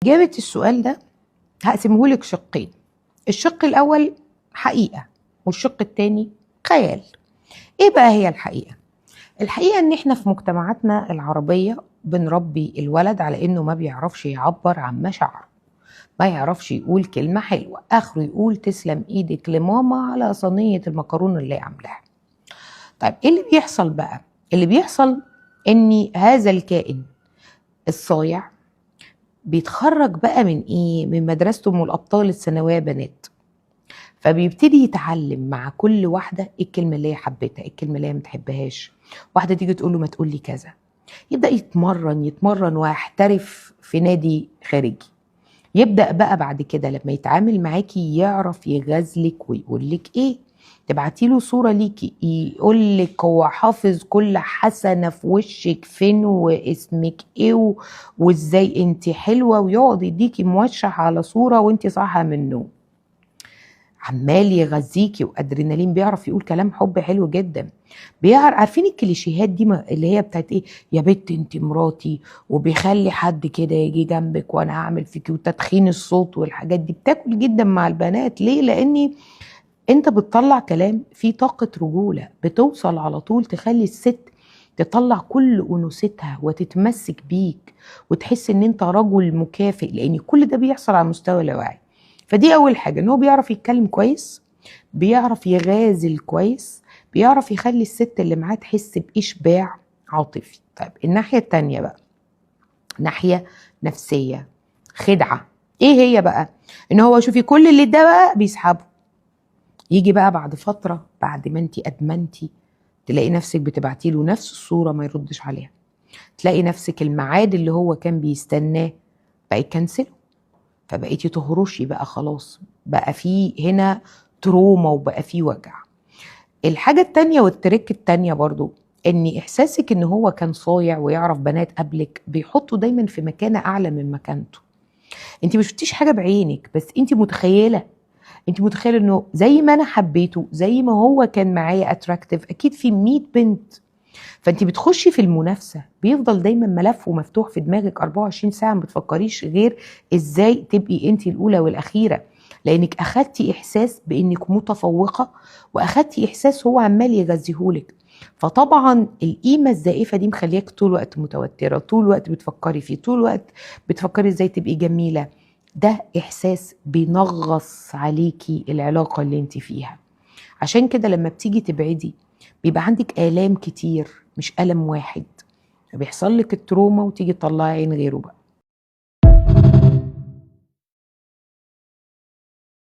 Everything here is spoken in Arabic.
إجابة السؤال ده هقسمهولك شقين. الشق الأول حقيقة والشق التاني خيال. إيه بقى هي الحقيقة؟ الحقيقة إن إحنا في مجتمعاتنا العربية بنربي الولد على إنه ما بيعرفش يعبر عن مشاعره، ما يعرفش يقول كلمة حلوة، آخره يقول تسلم إيدك لماما على صينية المكرونة اللي عاملاها. طيب إيه اللي بيحصل بقى؟ اللي بيحصل إن هذا الكائن الصايع بيتخرج بقى من إيه؟ من مدرسته من الأبطال الثانوية بنات. فبيبتدي يتعلم مع كل واحدة إيه الكلمة اللي هي حبتها، إيه الكلمة اللي هي متحبهاش. واحدة تيجي تقول له ما تقولي كذا، يبدأ يتمرن ويحترف في نادي خارجي. يبدأ بقى بعد كده لما يتعامل معاكي يعرف يغازلك ويقولك ايه. تبعتيله صورة ليكي يقولك هو حافظ كل حسنة في وشك فين واسمك ايه وازاي انت حلوة، ويقعد يديكي موشح على صورة وانت صاحية من النوم. عمال يغذيكي وادرينالين، بيعرف يقول كلام حب حلو جدا. عارفين الكليشيهات دي اللي هي بتاعت ايه؟ يا بنت انت مراتي، وبيخلي حد كده يجي جنبك وانا اعمل فيكي، وتدخين الصوت والحاجات دي بتاكل جدا مع البنات. ليه؟ لاني انت بتطلع كلام فيه طاقة رجولة بتوصل على طول تخلي الست تطلع كل انوثتها وتتمسك بيك وتحس ان انت رجل مكافئ، لان كل ده بيحصل على مستوى اللاوعي. فدي اول حاجة، ان هو بيعرف يتكلم كويس، بيعرف يغازل كويس، بيعرف يخلي الست اللي معاه تحس بإشباع عاطفي. طيب الناحية التانية بقى ناحية نفسية، خدعة. ايه هي بقى؟ ان هو شوفي كل اللي ده بقى بيسحبه. يجي بقى بعد فترة، بعد ما انتي ادمنتي، تلاقي نفسك بتبعتي له نفس الصورة ما يردش عليها. تلاقي نفسك الميعاد اللي هو كان بيستناه بقى يكنسله، فبقيتي تهرشي بقى خلاص، بقى فيه هنا تروما وبقى فيه وجع. الحاجة التانية والتريك التانية برضو، ان احساسك ان هو كان صايع ويعرف بنات قبلك بيحطه دايما في مكانة اعلى من مكانته. انت مش شفتيش حاجة بعينك، بس انت متخيلة انه زي ما انا حبيته، زي ما هو كان معايا اتراكتيف، اكيد في 100 بنت. فانت بتخشي في المنافسة، بيفضل دايما ملفه مفتوح في دماغك 24 ساعة، ما بتفكريش غير ازاي تبقي انت الاولى والاخيرة، لانك اخدتي احساس بانك متفوقة، واخدتي احساس هو عمال يغذيهولك. فطبعا القيمة الزائفة دي مخليك طول الوقت متوترة، طول الوقت بتفكري فيه، طول الوقت بتفكري ازاي تبقي جميلة. ده احساس بينغص عليكي العلاقة اللي انت فيها. عشان كده لما بتيجي تبعدي بيبقى عندك آلام كتير، مش ألم واحد، فبيحصل لك التروما وتيجي تطلعي عين غيره بقى.